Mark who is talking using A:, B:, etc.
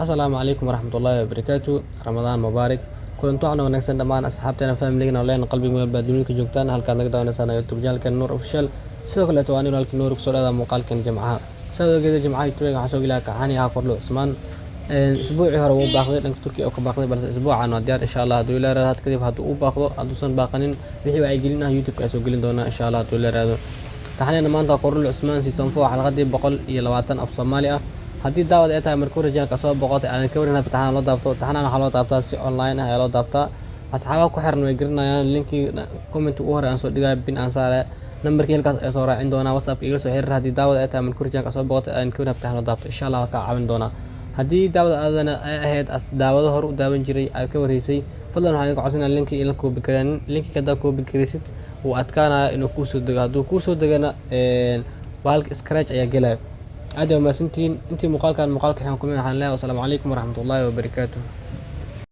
A: السلام عليكم ورحمة الله وبركاته. رمضان مبارك. كنت وحنا ونكسن دمان أصحابتنا فاميلينا ولين قلبي من البادونيك جوجتان هل كان نقدر نسنا يوتيوب جال كان نور أوفيشال سوق لا تواني ولا نور كسر هذا مقال كان جمعها سوق كذا جمعة يتريق حسوق لها كحاني هاكورلو عثمان أسبوع هرو باخذ لك تركيا أو كباخذ بس أسبوع عن وديار إن شاء الله دولا رات كذي هاتو باخذ أدوسن باقنين بيحي وعيقلنا يوتيوب كأسوق لنا دونا إن شاء الله دولا رات كحاني ما أنت كورلو عثمان سيستم فوق على غدي بقول يلواتن أب صوماليا haddii daawad ay tahay markuu rajaanka soo boqotay aan ka warina imtixaan loo daabto imtixaan waxa loo daabtaa si online ah ayaa loo daabtaa asxaabta ku xiran way garanayaan linkii comment ugu hore aan soo dhigay bin aan saare nambarkii halkaas ay soo raacin doonaa whatsapp iga soo xiriir haddii daawad ay tahay markuu rajaanka soo boqotay aan ka warina imtixaan loo daabto insha Allah ka caawin doonaa haddii daawad aadana ay ahayd as daawado hor u daawan jiray ay ka wareysay fadlan waxaan ku codsanaa linkii in la koobi karaan linkii kada koobi karaysid uu adkaanaa inuu ku soo dago hadduu ku soo dagana baalka scratch ayaa galay عادي وما سنتين انتي مقال كان مقال كحين كلنا حنلاقي والسلام عليكم ورحمة الله وبركاته.